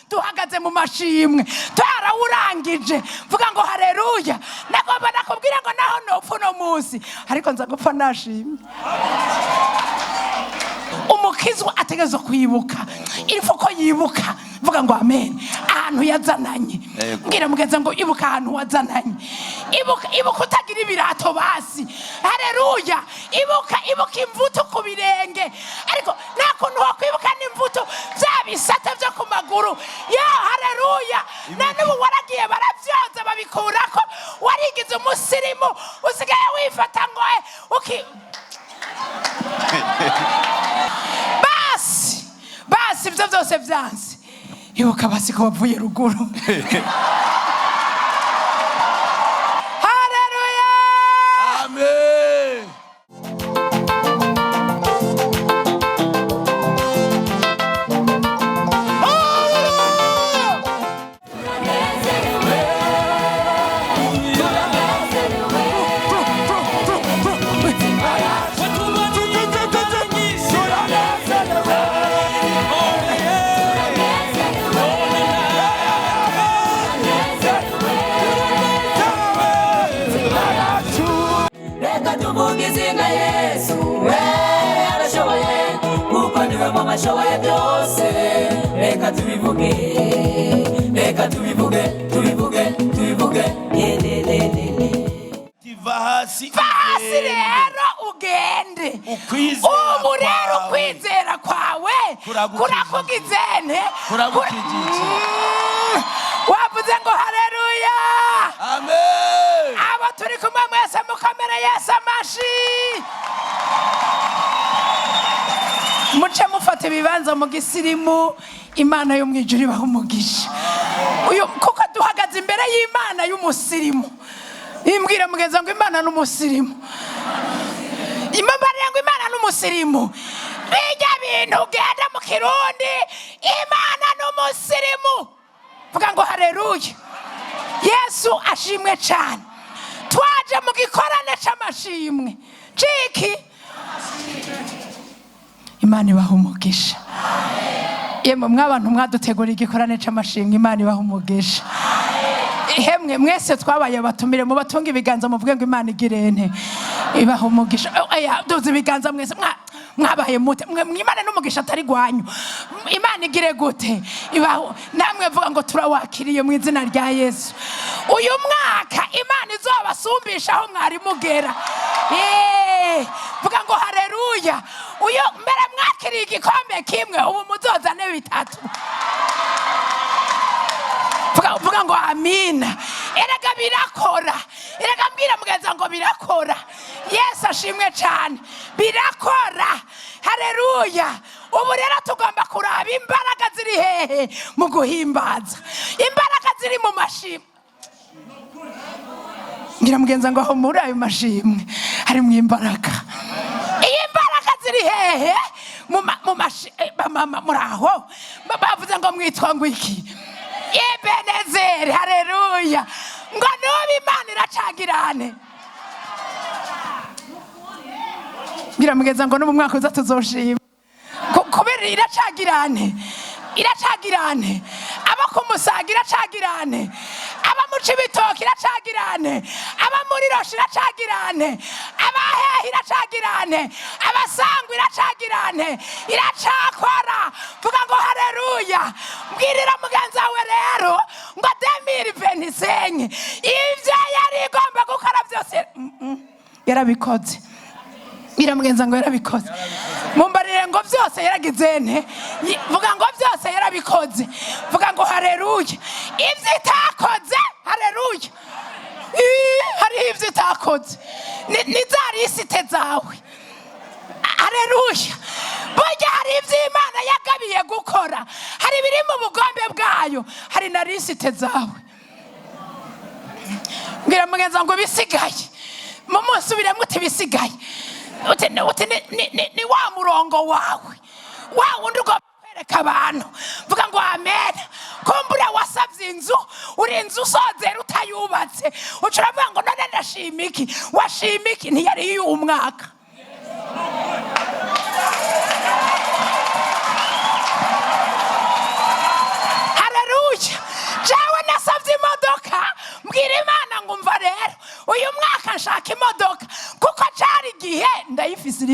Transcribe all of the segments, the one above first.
duhagaze mu mashimwe twarawurangije vuga ngo haleluya. Nagomba nakubwira ngo naho nopfa uno munsi ariko nza gupfa nashimye. Umukizwa ategerezwa kwibuka ilifo ko yibuka vuga ngo amen ahantu yazananye. Ngira mugeza ngo ibuka ahantu wazananye. Ibuka utagira ibirato basi. Haleluya. Ibuka imvuto ku birenge ariko nta kuntu wakwibuka n'imvuto byabisate byo ku maguru. Ya haleluya. Nanubu waragiye baravyoza babikurako warigize umusirimu usigaye wifata ngo basi ibyo byose byanze ibuka basi ko bavuye ruguru. Haleluya. Amen. Amashoboye byose reka tubivuge Tiva hasi rero ugende. Ubu rero kwizera kwawe kurakugizene kurakukijije. Wavuze ngo haleluya. Amen. Abo turi kumwe mwese mukomere Yesu amashi. Muce mufata ibibanza mu gisirimu. Imana yo mwijuri baho umugisha. Uyu kuko duhagaze imbere y'Imana y'umusirimu. Imbwira mugeza ngo Imana n'umusirimu. Imambariye ngo Imana n'umusirimu. Bijya bintu ugenda mu Kirundi Imana n'umusirimu. Vuga ngo haleluya. Yesu ashimwe cyane. Twaje mu gikorane c'amashimwe. Ciki Imana ibaha umugisha. Yemwe mwabantu mwadutegura igikorane c'amashimwe Imana ibaha umugisha. Hemwe mwese twabaye abatumire mu batunga ibiganza muvuge ngo Imana igirene ibaha umugisha. Aya duze ibiganza mwese mwabaye mute Imana n'umugisha atari gwanyu. Imana igire gute ibaho namwe vuga ngo turawakiriye mu izina rya Yesu. Uyu mwaka Imana izobasumbisha aho mwari mugera. Vuga ngo haleluya. Uyu mbere mwakiriye igikombe kimwe ubu muzozane bitatu. Vuga ngo amina. Erega birakora. Erega mbwira mugeza ngo birakora. Yesu ashimwe cyane. Birakora. Haleluya. Ubu rero tugomba kuraba imbaraga ziri hehe mu guhimbaza. Imbaraga ziri mu mashimwe. Ngira mugenza ngo aho muri ayo mashimwe hari mu imbaraga. Iyi imbaraga ziri hehe mu mashimwe muraho. Bavuze ngo mwitwa ngo iki? Ebenezeri. Haleluya. Ngo nubu Imana iracagirane. Ngira mugeza ngo nubu mwaka uza tuzoshima. Kubera iracagirane. Aba kumusaga iracagirane. Aba mu Cibitoke iracagirane. Aba muri Roshi iracagirane. Aba hehe iracagirane. Abasangu iracagirane. Iracakora. Vuga ngo haleluya. Mbwirira mugenza we rero ngo 2025 ivyo yari igomba gukora byose yarabikoze. Ngira mugenza ngo yarabikoze. Mumbarire ngo byose yaragizene. Vuga ngo byose yarabikoze. Vuga ngo haleluya. Ivyo itakoze haleluya. Hari ivyo itakoze nizari isite zawe. Haleluya. Burya hari ivyo Imana yagabiye gukora. Hari biri mu bugombe bwayo. Hari na risite zawe. Ngira mugenza ngo bisigaye. Mumusubire muti bisigaye. Ni wa murongo wawe. Wa wundi ugomba abantu. Vuga ngo amen. Kumbura wasavye inzu uri inzu sozera utayubatse. Ucuravuga ngo none ndashimiki. Washimiki ntiyari y'umwaka.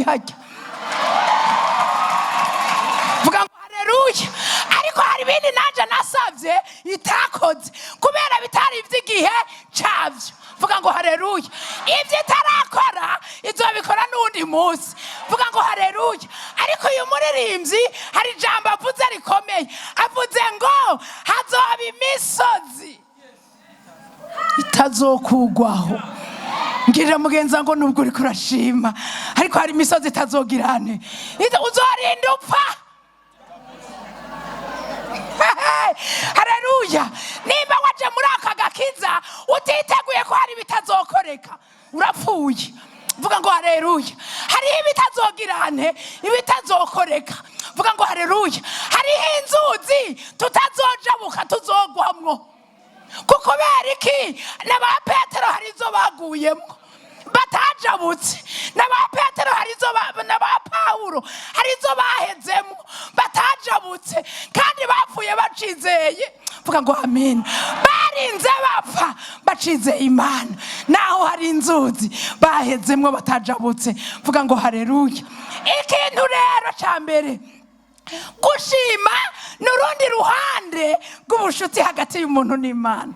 hajya. Vuga ngo haleluya. Ariko hari ibindi nanje nasavye itakoze kubera bitari ivy'igihe cavyo. Vuga ngo haleluya. Ivyo itarakora izobikora n'undi munsi. Vuga ngo haleluya. Ariko uyu muririmbyi hari ijambo avuze rikomeye. Avuze ngo hazoba imisozi itazokugwaho. Ngirira mugenza ngo nubwo uri kurashima ariko hari imisozi itazogirane. Uzorinda upfa. Haleluya. Niba waje muri aka gakiza utiteguye ko hari bitazokoreka urapfuye. Vuga ngo haleluya. Hari ibitazogirane ibitazokoreka. Vuga ngo haleluya. Hari inzuzi tutazojabuka tuzogwamwo. Kuko beriki n'aba Petero hari zo baguyemo batajabutse, n'aba Petero hari zo n'aba Paulo hari zo bahezemo batajabutse kandi bapfuye bacizeye. Vuga ngo amen. Barinze bapfa bacizeye Imana naho hari inzuzi bahezemo batajabutse. Vuga ngo haleluya. Ikintu rero ca mbere gushima n'urundi ruhande rw'ubushuti hagati y'umuntu n'Imana.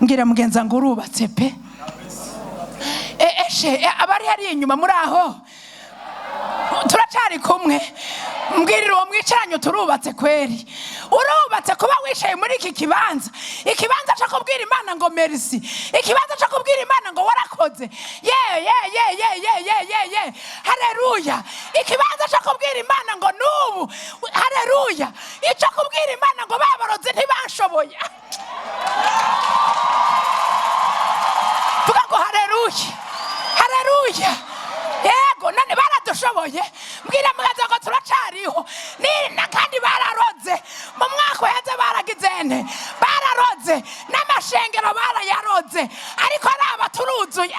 Ngira mugenza ngo urubatse pe. Abari hari inyuma muri aho turacari kumwe. Mbwirira uwo mwicaranye turubatse kweri. Urubatse kuba wishaye muri iki kibanza. Ikibanza cyo kubwira Imana ngo merci. Ikibanza cyo kubwira Imana ngo warakoze. Haleluya. Ikibanza cyo kubwira Imana ngo nubu. Haleluya. Icyo kubwira Imana ngo babaroze ntibashoboye. Vuga ngo haleluya. Haleluya. Yego nane baradushoboye. Mbwira mugaza ngo turacariho. Ni kandi bararoze. Mu mwaka uheze baragizene. Bararoze n'amashengero barayaroze. Ariko araba turuzuye.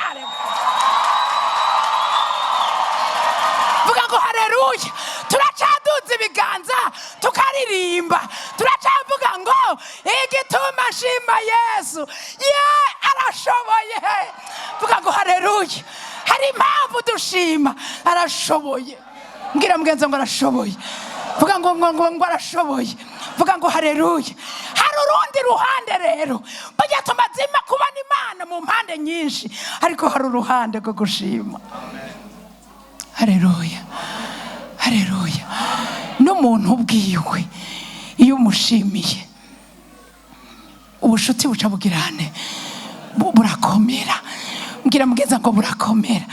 Vuga ngo haleluya. Turacaduza ibiganza tukaririmba. Turacavuga ngo igituma shima Yesu. Arashoboye. Vuga ngo haleluya. Hari impamvu dushima arashoboye. Ngira mugenza ngo arashoboye. Vuga ngo arashoboye. Vuga ngo haleluya. Hari urundi ruhande rero bajya tumazima kubana Imana mu mpande nyinshi ariko hari uruhande rwo gushima. Haleluya. Haleluya. N'umuntu ubwiwe iyo umushimiye ubushuti buca bugirane burakomera. Ngira mugenza ngo burakomera.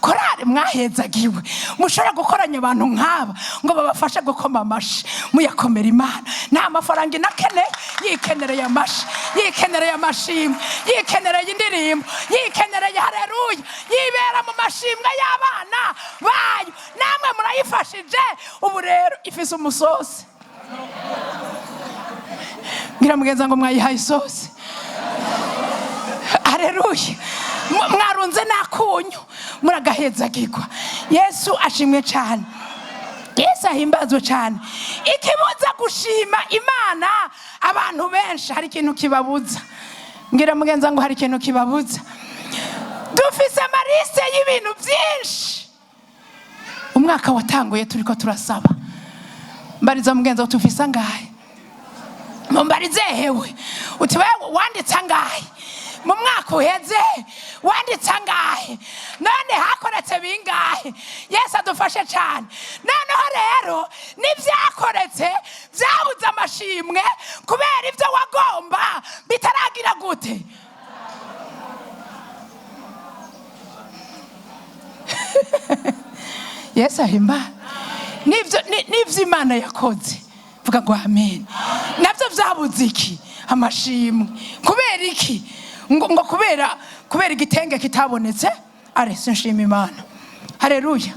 Korari mwahezagiwe mushobora gukoranya abantu nk'aba ngo babafashe gukoma amashi muyakomera Imana. Nta mafaranga inakene yikenereye amashi, yikenereye amashimwe, yikenereye indirimbo, yikenereye haleluya. Yibera mu mashimwe y'abana bayo. Namwe murayifashije. Ubu rero ifise umusosi. Ngira mugenza ngo mwayihaye isosi. Haleluya. Mwarunze nakunyu muragahezagirwa. Yesu ashimwe cyane. Yesu ahimbazwe cyane. Ikibuza gushima Imana abantu benshi hari ikintu kibabuza. Ngira mugenza ngo hari ikintu kibabuza. Dufise amaliste y'ibintu byinshi. Umwaka watanguye turiko turasaba. Mbariza mugenza utufisa ngahe. Mumbarize hewe. Uti wewe wanditse ngahe. Mu mwaka uheze wanditse ngahe. None hakoretse bingahe. Yesu adufashe cyane. Noneho rero n'ivyakoretse vyabuze amashimwe kubera ivyo wagomba bitaragira gute. Yesu ahimba. Nivyo Imana yakoze. Vuga ngo amen. Navyo vyabuze iki amashimwe. Kubera iki? Ngo kubera igitenge kitabonetse are sinshima Imana. Haleluya.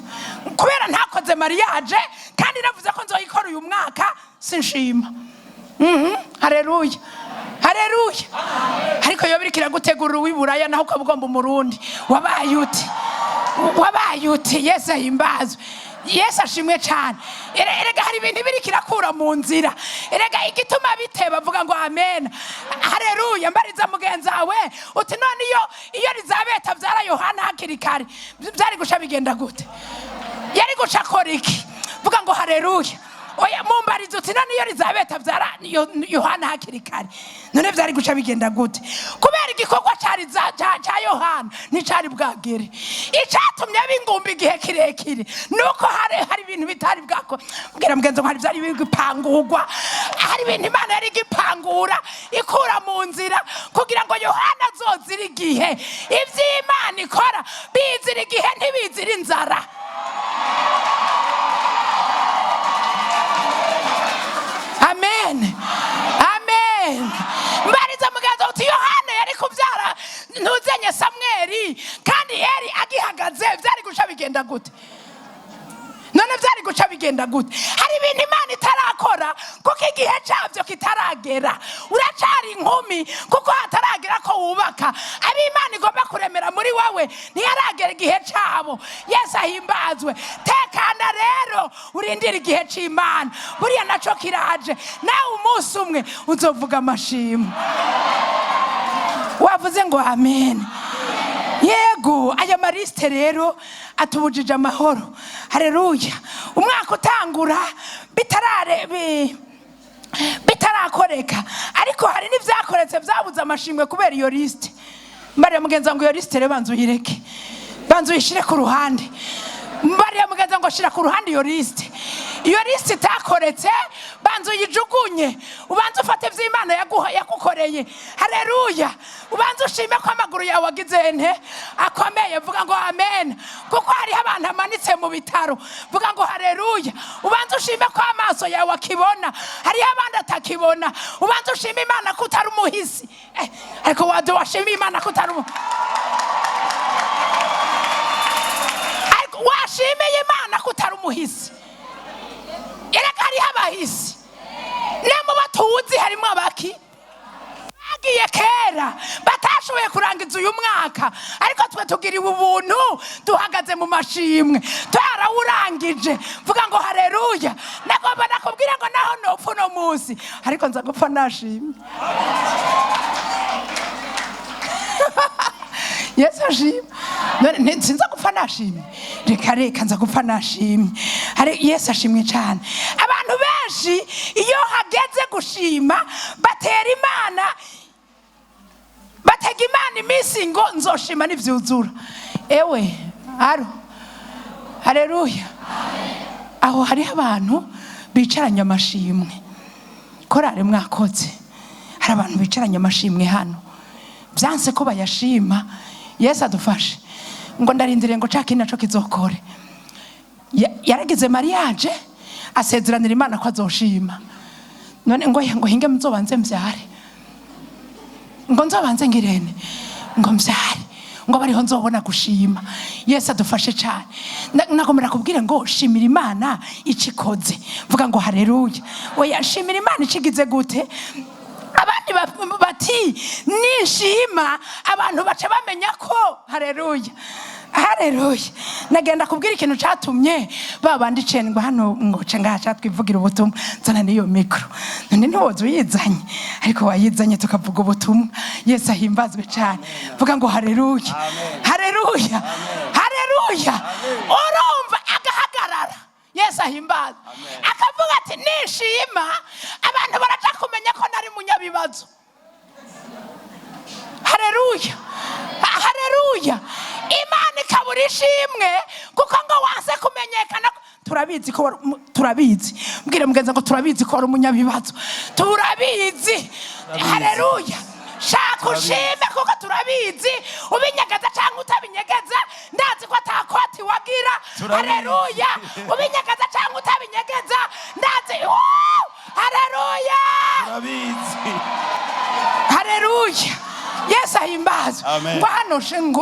Kubera ntakoze mariage kandi navuze ko nzoyikora uyu mwaka sinshima. Haleluya. Haleluya. Ariko yo birikira gutegura uwiburaya naho ukabugomba umurundi. Wabaye uti. Yesu ahimbazwe. Yesu ashimwe cyane. Erega hari ibintu biri kirakura mu nzira. Erega igituma biteba bavuga ngo amen. Haleluya. Mbariza mugenzi wawe uti none iyo Elizabeth abyara Yohana hakiri kare byari guca bigenda gute? Yari guca akora iki? Vuga ngo haleluya. Oya mumbariza uti none iyo Elizabeth abyara Yohana hakiri kare none byari guca bigenda gute? Kubera igikorwa cya Yohana nicari bwagere. Icyatumye bingumba igihe kirekire nuko hari ibintu bitari bwako. Mbwira mugenzi ngo hari byari bigipangurwa. Hari ibintu Imana yari gipangura ikura mu nzira kugira ngo Yohana azozira igihe. Ivy'Imana ikora bizira igihe ntibizira inzara. Amen. Amen. Mbariza mugenzi uti Yohana yari kubyara ntuzenye Samweli kandi yari agihagaze byari guca bigenda gute? None byari guca bigenda gute? Hari ibintu Imana itarakora kuko igihe cyabyo kitaragera. Uracari inkumi kuko hataragera ko wubaka. Abi Imana igomba kuremera muri wawe ntiyaragera igihe cyabo. Yesu ahimbazwe. Tekana rero urindira igihe cy'Imana. Buriya naco kiraje. Nawe umunsi umwe uzovuga amashimwe. Wavuze ngo amen. Yego aya mariste rero atubujije amahoro. Haleluya. Umwaka utangura bitarakoreka ariko hari n'ivyakoretse vyabuze amashimwe kubera iyo liste. Mbariya mugenza ngo iyo liste rero banzu yireke. Banzu yishire ku ruhande. Mbariya mugenza ngo shira ku ruhande iyo liste. Iyo liste itakoretse banzu yijugunye. Ubanze ufate vy'Imana yagukoreye. Haleluya. Ubanze ushime ko amaguru yawe agize nte akomeye. Vuga ngo amen. Kuko hari abantu amanitse mu bitaro. Vuga ngo haleluya. Ubanze ushime ko amaso yawe akibona. Hari abandi atakibona. Ubanze ushime Imana ko utari umuhisi. Ariko washime Imana ko utari washimeye Imana ko utari umuhisi. Erega hari abahisi. Nemo batuzi harimo abaki bagiye kera batashoboye kurangiza uyu mwaka ariko twe tugiriwe ubuntu duhagaze mu mashimwe twarawurangije. Vuga ngo haleluya. Nagomba nakubwira ngo naho nopfa no munsi ariko nza gupfa nashimye. Yesu ashimwe. Sinza gupfa nashimye. Reka nza gupfa nashimye. Yesu ashimwe cyane. Abantu benshi iyo hageze gushima batega Imana iminsi ngo nzoshima n'ivyuzura. Ewe aro haleluya. Aho hari abantu bicaranye amashimwe. Korale mwakoze. Hari abantu bicaranye amashimwe hano. Byanse ko bayashima. Yesu adufashe. Ngo ndarindire ngo caki naco kizokore. Yaragize mariage asezeranira Imana ko azoshima. None ngo hinge muzobanze mbyare. Ngo nzobanze ngirene. Ngo mbyare. Ngo bariho nzobona gushima. Yesu adufashe cyane. Nagomera kubwira ngo shimira Imana icikoze. Vuga ngo haleluya. Oya shimira Imana ikigize gute? Abandi bati nishima abantu bace bamenya ko haleluya. Haleluya. Nagenda kubwira ikintu cyatumye babandi cendwa hano ngo cengacha twivugira ubutumwa zana niyo mikro. None ntiwoze uyizanye ariko wayizanye tukavuga ubutumwa. Yesu ahimbazwe cyane. Vuga ngo haleluya. Haleluya. Haleluya. Urumva agahagarara. Yesu ahimbaza. Akavuga ati nishima abantu baraca kumenya ko nari munyabibazo. Haleluya. Haleluya. Imana ikabura ishimwe kuko ngo wanse kumenyekana. Turabizi. Mbwire mugenza ngo turabizi ko ari umunyabibazo. Turabizi. Haleluya. Shaka ushime kuko turabizi ubinyagaza cyangwa utabinyagaza ndazi ko atakoti wagira. Haleluya. Ubinyagaza cyangwa utabinyagaza ndazi. Haleluya. Turabizi. Haleluya. Yesu ahimbazwe. Ngo hano shengo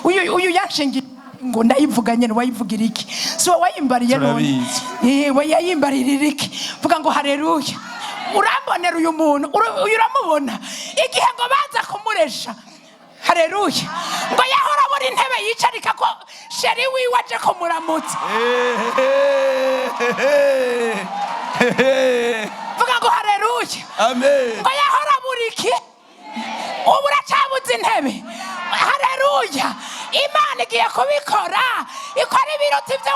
uyu yanshingiye ngo ndayivuganye wayivugira iki? So wayimbariye none. Wayimbarira iki? Vuga ngo haleluya. Urambonera uyu muntu uyu uramubona igihe ngo baza kumuresha Haleluya. Ngo yahora muri intebe yicarika ko sheri wiwe aje kumuramutsa. Vuga ngo haleluya. Amen. Ngo yahora muri iki? Ubu uracabuze intebe. Haleluya. Imana igiye kubikora. Ikora ibiruta ibyo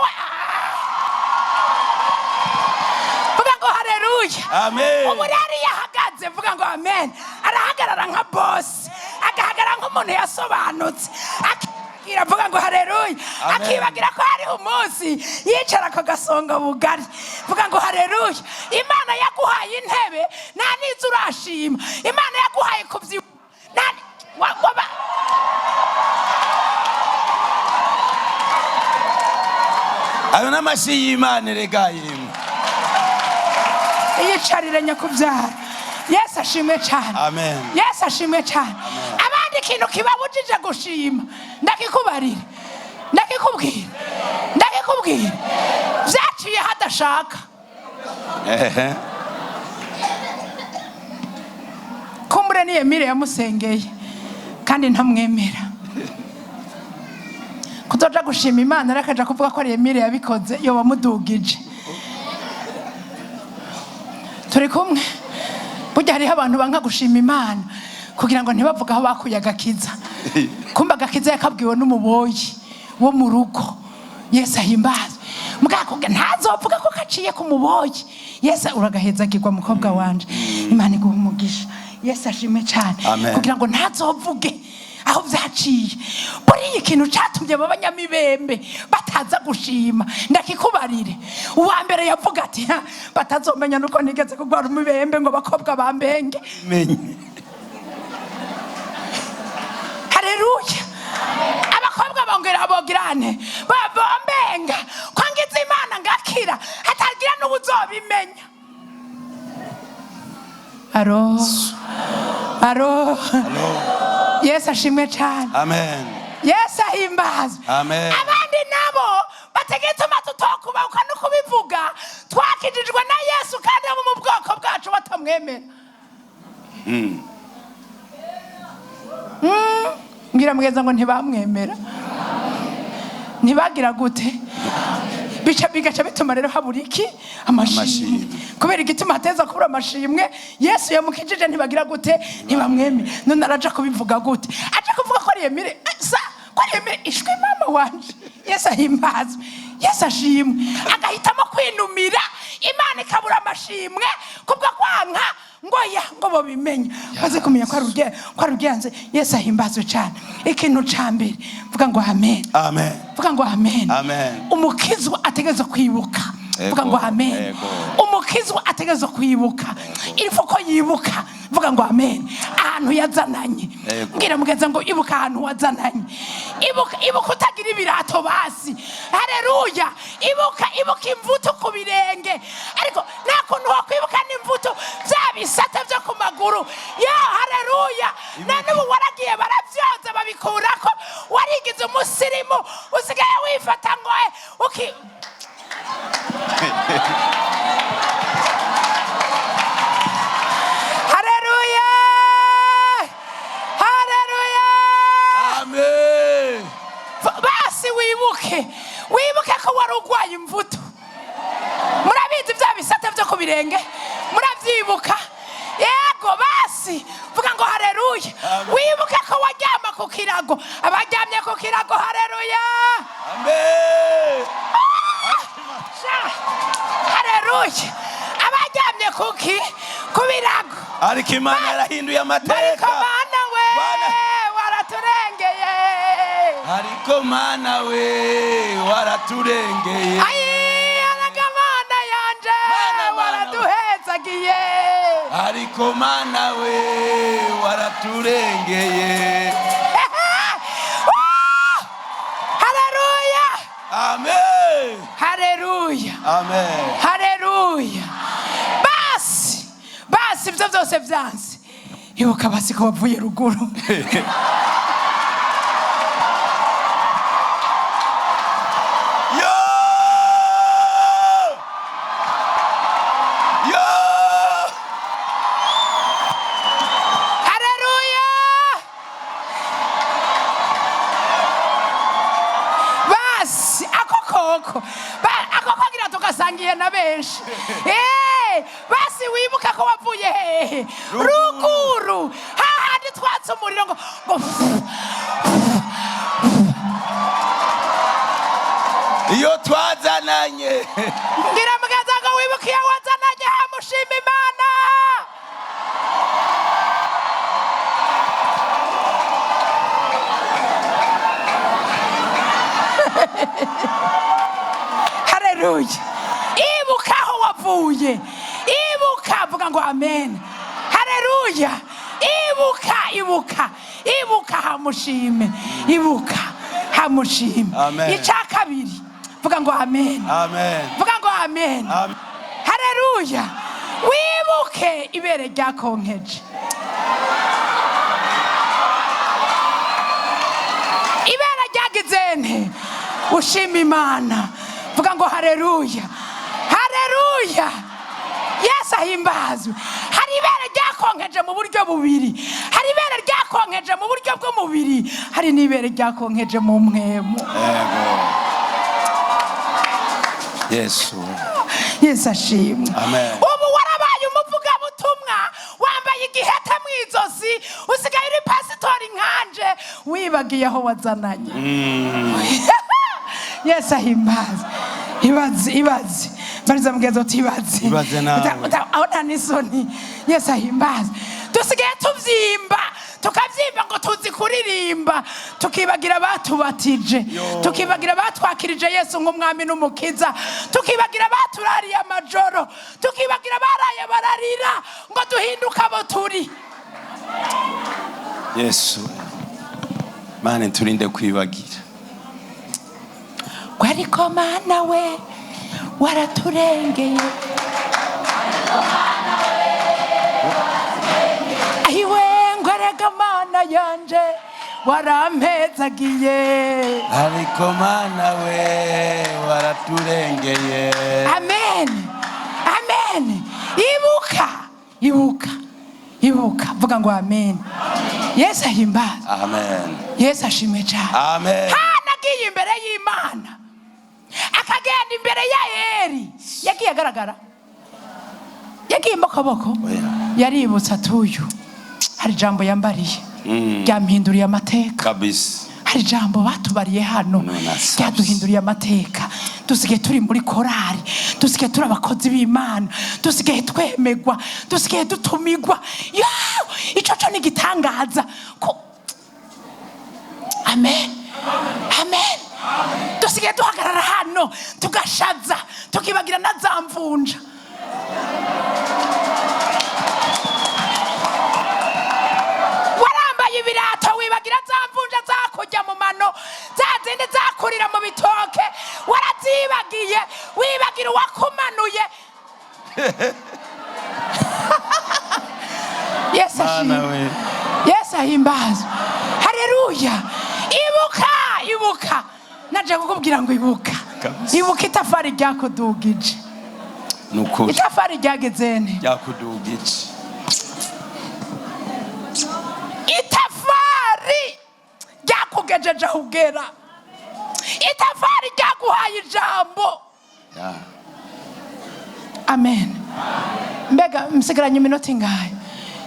vuga ngo haleluya. Amen. Ubu rero yahagaze vuga ngo amen. Arahagarara nka boss. Agahagarara nk'umuntu yasobanutse. Vuga ngo haleluya. Akibagira ko hari umunsi yicara ko gasonga bugari. Vuga ngo haleluya. Imana yaguhaye intebe nta nizo urashima. Imana yaguhaye kubyi nani ayo n'amashyi y'Imana rega yemwe. Yicarire nyakubyara. Yesu ashimwe cyane. Amen. Yesu ashimwe cyane. Abandi ikintu kibabujije gushima ndakikubarire ndakikubwira byaciye hadashaka. Kumbure ni Emile yamusengeye kandi ntamwemera kuzoja gushima Imana arakaja kuvuga ko ari Emile yabikoze yo bamudugije. Turi kumwe. Burya hariho abantu banka gushima Imana kugira ngo ntibavuga aho bakuye agakiza. Kumba agakiza yakabwiwe n'umuboyi wo mu rugo. Yesu ahimbaze. Mugakubwe ntazovuga ko kaciye ku muboyi. Yesu uragahezagirwa mukobwa wanje. Imana iguha umugisha. Yesu ashimwe cyane. Kugira ngo ntazovuge aho byaciye. Buri ikintu cyatumye abanyamibembe bataza gushima ndakikubarire. Uwa mbere yavuga ati batazomenya nuko nigeze kugwara umubembe ngo bakobwa bambenge. Haleluya. Abakobwa bongera abogirane babombenga kwangiza Imana ngakira hatagira n'ubuzobimenya. Aro. Yesu ashimwe cyane. Amen. Yesu ahimbaze. Amen. Abandi nabo bategetsema tutokubahuka no kubivuga twakijijwe na Yesu kandi abo mu bwoko bwacu batamwemera. Ngira mugeza ngo ntibamwemera. Ntibagira gute? Bigaca bituma rero habura iki? Amashimwe. Kubera igituma ateza kubura amashimwe Yesu yamukijije ntibagira gute? Ntibamwemera. None araja kubivuga gute? Aje kuvuga ko ari Emile. Ko ari Emile ishwe mama wanje. Yesu ahimbaze. Yesu ashimwe. Agahitamo kwinumira Imana ikabura amashimwe kubwo kwanka ngo bobimenye. Baze kumenya ko arugenze. Yesu ahimbazwe cyane. Ikintu cyambere vuga ngo amen. Amen. Vuga ngo amen. Amen. Umukizwa ategeza kwibuka. Vuga ngo amen. Umukizwa ategeza kwibuka. Ilifo ko yibuka. Vuga ngo amen. Ahantu yazananye. Ngira mugeza ngo ibuka ahantu wazananye. Ibuka utagira ibirato basi. Haleluya. Ibuka imvuto ku birenge. Ariko nta kuntu wakwibuka n'imvuto byabisate byo ku maguru. Haleluya. None ubu waragiye baravyoza babikurako. Warigize umusirimu usigaye wifata ngo Haleluya. Haleluya. Amen. Basi wibuke ko wari urwaye imvuto. Murabizi bya bisate byo ku birenge muravyibuka. Yego basi vuga ngo haleluya. Wibuke ko waryama ku kirago abaryamye ku kirago. Haleluya. Amen. Haleluya. Abaryamye ku birago ariko Imana yarahinduye amateka. Ariko Mana we waraturengeye. Ariko Mana we waraturengeye. Ariko Mana yanje waraduhezagiye. Ariko Mana we waraturengeye. Haleluya. Amen. Haleluya. Amen. Haleluya. Basi ibyo byose byanze ibuka basi ko bavuye ruguru. Haleluya. henshi. Basi wibuka ko wavuye hehe? Ruguru, hahandi twatse umuriro ngo iyo twazananye. Ngira mugenza ngo wibuke iyo wazananye, hamushima Imana. Haleluya. Ibuka aho wavuye, ibuka, vuga ngo amen. Haleluya. Ibuka hamushime, ibuka hamushime. Icya kabiri, vuga ngo amen. Vuga ngo amen. Haleluya. Wibuke ibere ryakonkeje, ibere ryagize nte, ushima Imana. Vuga ngo haleluya. Haleluya. Yesu ahimbazwe. Hari ibere ryakonkeje mu buryo bubiri. Hari ibere ryakonkeje mu buryo bw'umubiri, hari n'ibere ryakonkeje mu mwemu. Yesu ashimwe. Ubu warabaye umuvugabutumwa, wambaye igiheta mu izosi, usigaye uri pasitori nkanje, wibagiye aho wazananye. Yesu ahimbazwe. Ibaze bariza mugenzi uti ibaze nawe aho nta n'isoni. Yesu ahimbazwe. Dusigaye tubyimba, tukabyimba ngo tuzi kuririmba, tukibagira batubatije, tukibagira batwakirije Yesu nk'umwami n'umukiza, tukibagira baturariye amajoro, tukibagira baraye bararira ngo duhinduke abo turi. Yesu Mana turinde kwibagira. Ariko Mana we waraturengeye, ahiwe ngwerega Mana yanje warampezagiye. Ariko Mana we waraturengeye. Amen. Ibuka, vuga ngo amen. Yesu ahimbaza. Amen. Yesu ashimwe cyane. Amen. Hanagiye imbere y'Imana, akagenda imbere ya Eli, yagiye agaragara, yagiye imbokoboko, yaributsa atuyu hari ijambo yambariye ryampinduriye amateka kabisa. Hari ijambo batubariye hano ryaduhinduriye amateka. Dusigaye turi muri korari, dusigaye turi abakozi b'Imana, dusigaye twemegwa, dusigaye dutumigwa. Ico ni igitangaza. Amen. Dusigaye duhagarara hano tugashaza, tukibagira na za mvunja. Warambaye ibirato wibagira za mvunja zakujya mu mano, za zindi zakurira mu bitoke, warazibagiye, wibagira uwakumanuye. Yesu ashimwe. Yesu ahimbazwe. Haleluya. Ibuka. Naje kukubwira ngo ibuka. Ibuka itafari ryakudugije. Nuko itafari ryagezene ryakudugije. Itafari ryakugejeje ugera. Itafari ryaguhaye ijambo. Amen. Mbega msigaranye iminota ingahe?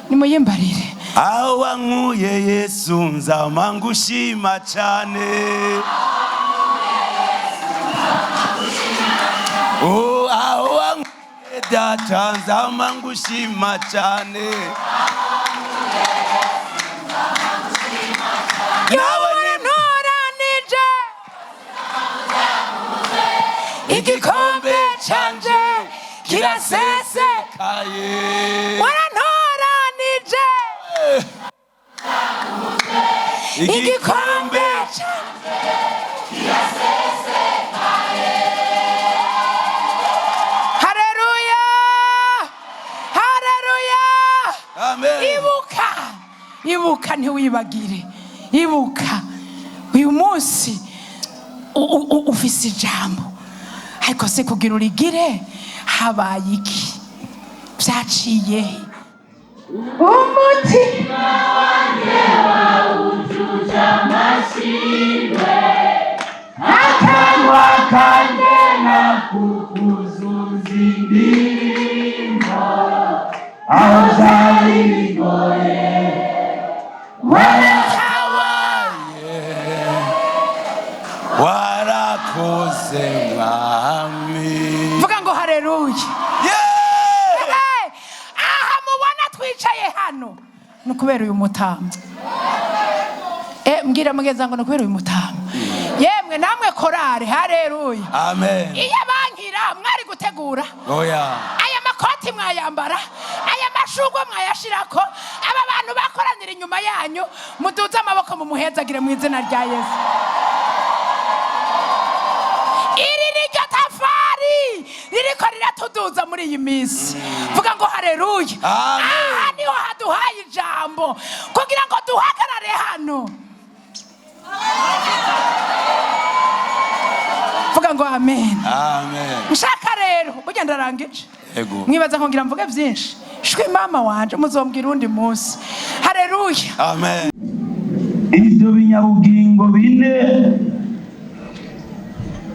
Nimuyimbarire. Aho wankuye Yesu nzama ngushima cyane. Aho wankuye Data nzama ngushima cyane. Nawe ntoranije igikombe canje kirasesekaye. Warantoranije igikombe canje kirasesekaye. Haleluya. Amen. Ibuka ntiwibagire. Ibuka uyu munsi ufise ijambo, ariko se kugira urigire habaye iki? Byaciye umutima wanjye wawujuje amashimwe, akanwa kanjye nakukuzuza aho byari bigoye waratabaye warakoze mwami. vuga ngo haleluya. Yeah! aha mubona twicaye hano ni ukubera uyu mutamu. mbwira mugeza ngo ni ukubera uyu mutamu. yemwe namwe korari haleluya. Amen. iyo bankira mwari gutegura aya makoti mwayambara, aya mashugwe mwayashirako, aba bantu bakoranira inyuma yanyu muduze amaboko mumuhezagire mu izina rya Yesu. iri ni ryo tafari ririko riratuduza muri iyi minsi. vuga ngo haleluya. aha niho haduhaye ijambo kugira ngo duhagarare hano. vuga ngo amen. nshaka rero burya ndarangije. mwibaza nkongira mvuge byinshi. shwe mama wanje muzombwira undi munsi. haleluya. Amen. Ibyo binyabugingo bine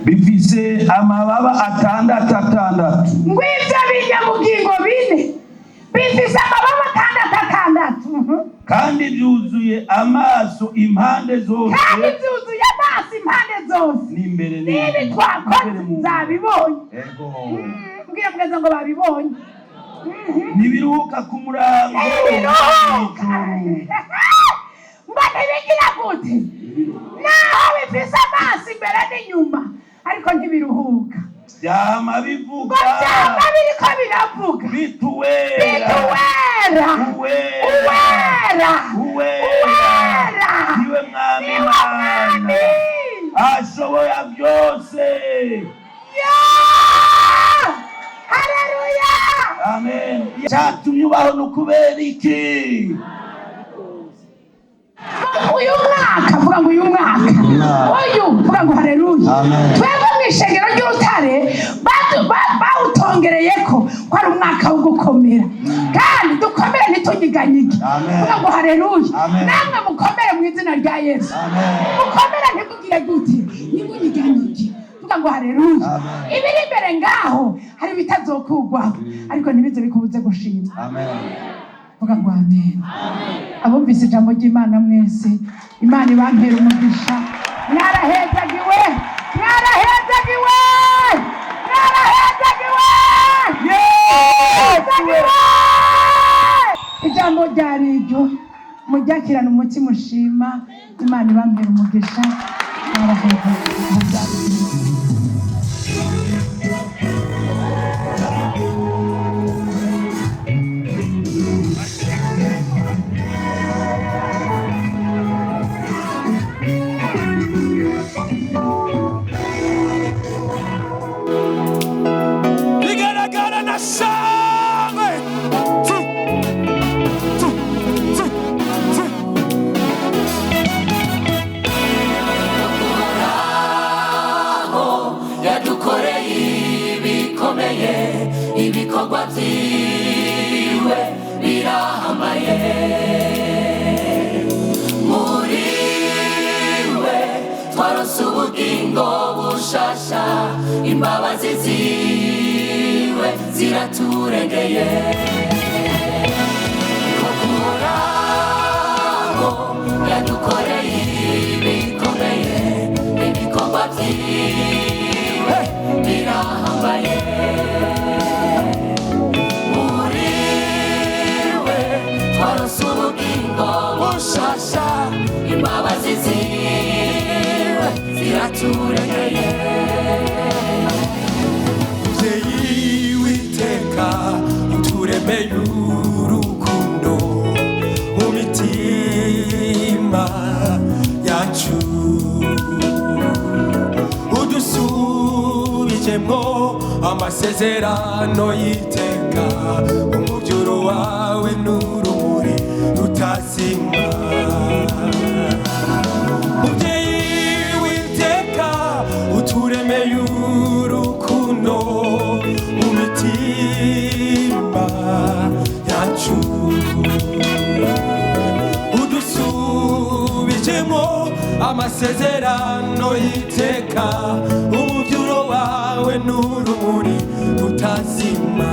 bifise amababa atandatu. ngwivyo binyabugingo bine bifise amababa atandatu. kandi byuzuye amaso impande zose. n'imbere n'ibi twakoze zabibonye. mbwira mugeza ngo babibonye. ntibiruhuka ku murango. ngo ntibigira gute naho bifise amaso imbere n'inyuma ariko ntibiruhuka. byama bivuga ngo byama biriko biravuga bituwera niwe mwami Imana ashoboye byose. haleluya. Amen. cyatumye ubaho ni ukubera iki? uyu mwaka vuga ngo uyu mwaka uyu vuga ngo haleluya. twebwe mu ishengero ry'Urutare bawutongereyeko ko ari umwaka wo gukomera kandi dukomere ntitunyiganyige. vuga ngo haleluya. namwe mukomere mu izina rya Yesu. mukomere ntimugire gute ntimunyiganyige. vuga ngo haleluya. ibiri imbere ngaho hari bitazokugwaho ariko ntibize bikubuze gushima. vuga ngo amen. abumvise ijambo ry'Imana mwese Imana ibampera umugisha. mwarahezagiwe. ijambo ryari iryo muryakirana umutima ushima. Imana ibampera umugisha. mwarahezagiwe. ibikorwa byiwe birahamaye. muri we twarose ubugingo bushasha, imbabazi ziwe ziraturengeye. kuhoraho yadukoreye ibikomeye, ibikorwa byiwe birahambaye. bushasha, imbabazi ziwe ziraturengeye. muvyeyi w'iteka uturemeye urukundo mu mitima yacu, udusubijemwo amasezerano y'iteka. umuvyuro wawe n'urumuri rutazima. muvyeyi w'iteka uturemeye urukundo mu mitima yacu, udusubijemwo amasezerano y'iteka. umuvyuro wawe n'urumuri rutazima.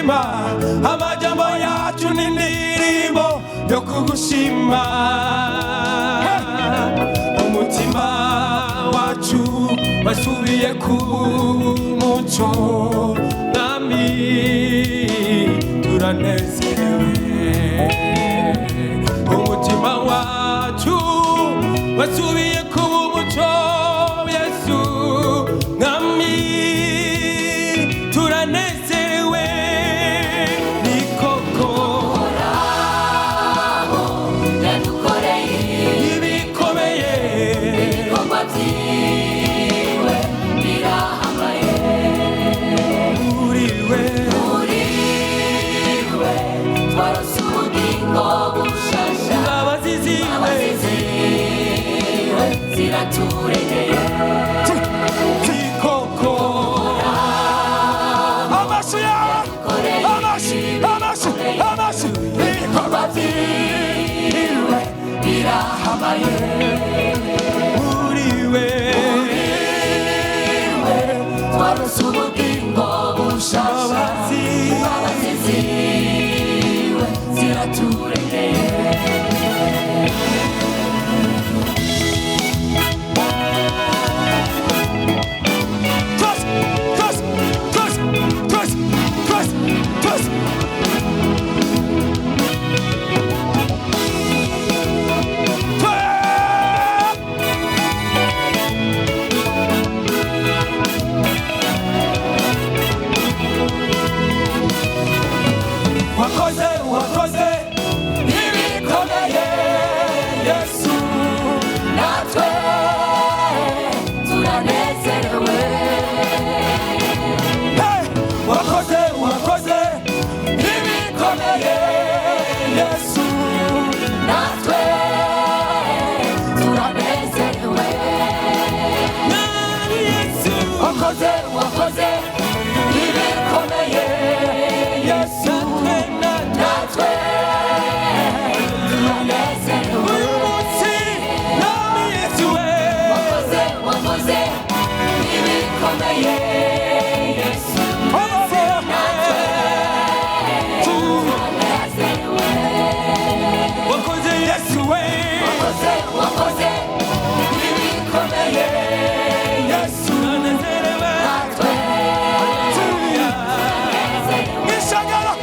kugushima, amajambo yacu n'indirimbo yo kugushima. Umutima wacu wasubiye ku muco, nami turanezerewe. Umutima wacu wasubiye ku muco, Yesu, nami turanezerewe. Ni koko yadukoreye ibikomeye, ibikorwa byiwe birahambaye. uriwe twarose ubugingo bushasha, imbabazi ziwe ziraturengeye. ni koko. Amaso yawe, amaso, ibikorwa byiwe birahambaye. uriwe twarose ubugingo bushasha, imbabazi ziwe ziraturengeye. wakoze ibikomeye, Yesu, natwe turanezerewe. hey! wakoze ibikomeye, Yesu, natwe turanezerewe. nani Yesu, wakoze ibikomeye, Yesu, natwe turanezerewe. uyu munsi nani Yesu, wakoze ibikomeye, Yesu, turanezerewe. wakoze Yesu, wakoze ibikomeye, Yesu, nanezerewe. natwe Nishagara,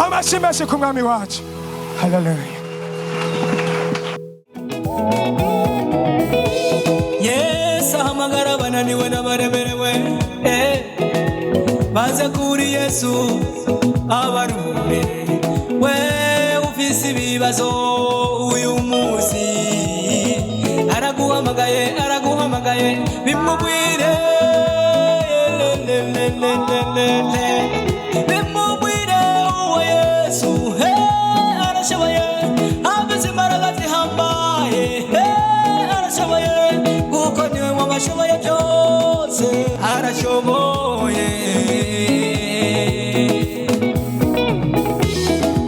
amashimeshe ku mwami wacu. Haleluya. Yesu ahamagara abananiwe n'abaremerewe, baze kuri Yesu abaruhure. We ufise ibibazo uyu munsi, araguhamagaye bimubwire, bimubwire uwo Yesu arashoboye, afise imbaraga zihambaye, arashoboye kuko niwe wabashoboye byose, arashoboye.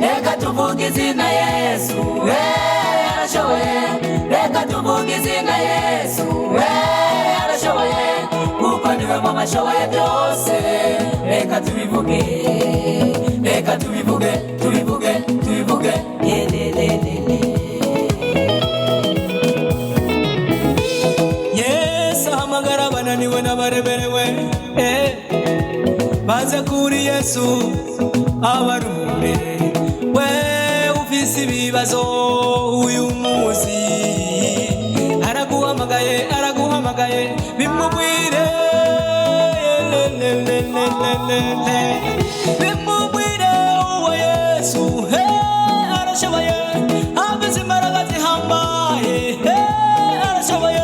reka tuvuge izina Yesu, arashoboye. Reka tuvuge izina Yesu, arashoboye kuko niwe wabashoboye byose. Reka tubivuge, Yesu n'abaruhiwe n'abaremerewe baze kuri Yesu abaruhure. We ufise ibibazo uyu munsi araguhamagaye bimubwire bimubwire uwo Yesu arashoboye afise imbaraga zihambaye arashoboye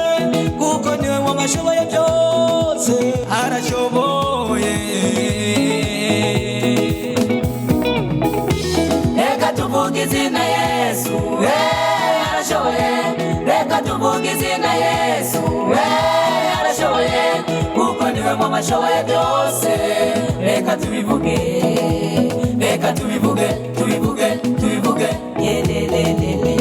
kuko niwe wamashoboye byose arashoboye. Reka tuvuge izina Yesu arashoboye. Reka tuvuge izina Yesu arashoboye kuko niwe wamashoboye byose. Reka tubivuge, reka tubivuge, tubivuge yelelelele.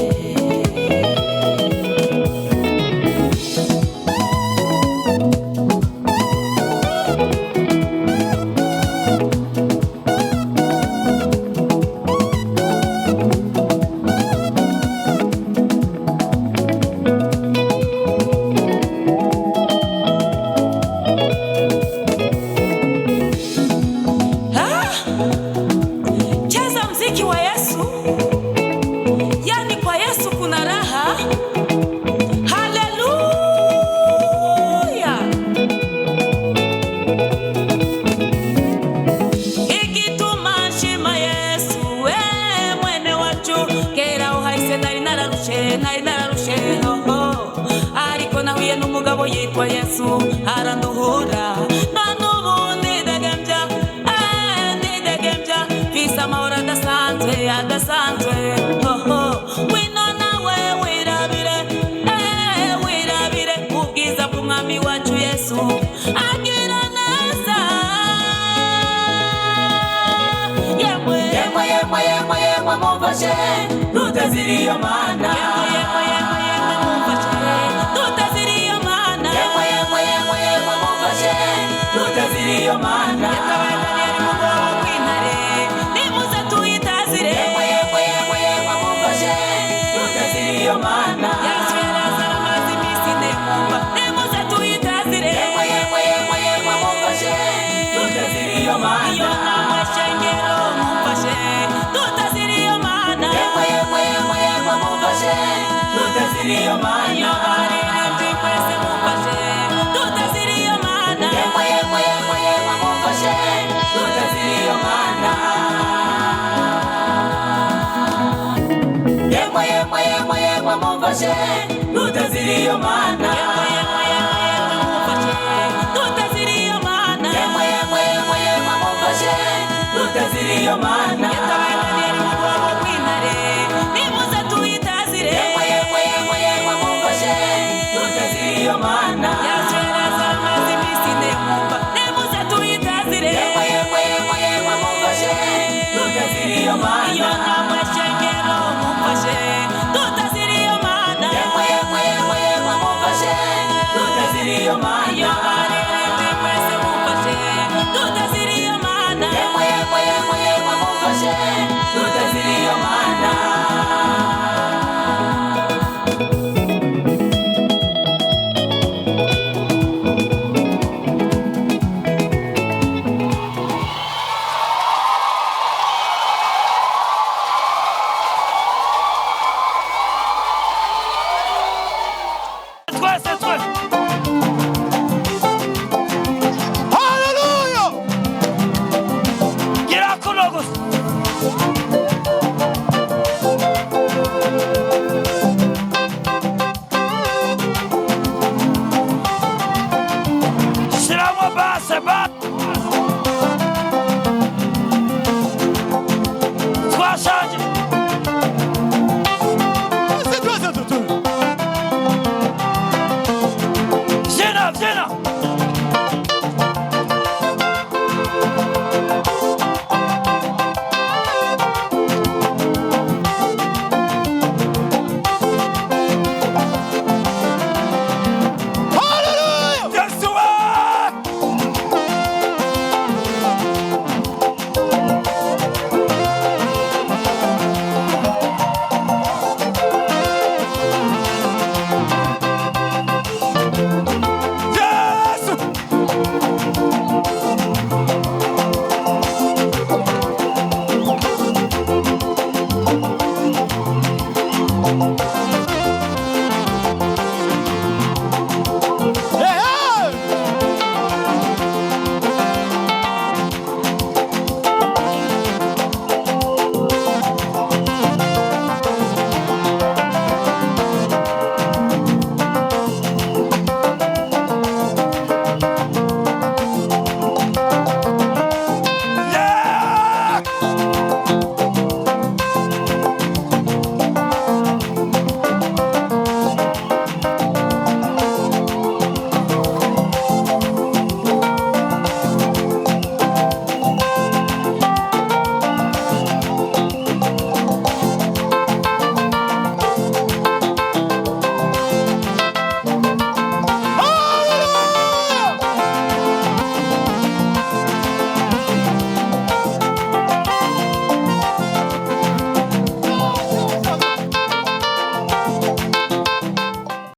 Ariko nahuye n'umugabo yitwa Yesu aranduhura none ubu ndidegembya mfise amahoro adasanzwe wino nawe wirabire ubwiza bw'umwami wacu Yesu agira neza. Yemwe mumfashe tutaziriyo mana. Tutaziriyo mana. Nimuze tuyitazire. Mumfashe tutaziriyo mana. Yesu yarazara amazi iminsi ndemumva. Nimuze tuyitazire. Mumfashe tutaziriyo mana. Iyo nama shengero mumfashe tutaziriyo mana. Mumfashe tutaziriyo mana. Iyo baririmbyi mwese mumfashe tutaziriyo mana. Mumfashe tutaziriyo mana. Mumfashe tutaziriyo mana. Mumfashe tutaziriyo mana. Mumfashe tutaziriyo mana. Nimuze tuyitazire. Mumfashe tutaziriyo mana. Yesu yarazara amazi iminsi ndemumva. Nimuze tuyitazire. Mumfashe tutaziriyo mana. Iyo nama shengero mumfashe tutaziriyo mana. Mumfashe tutaziriyo mana. Iyo baririmbyi mwese mumfashe tutaziriyo mana. Mumfashe tutaziriyo mana. Hallelujah! Miraculous! Shiramo base bat. Twashaje. Zena.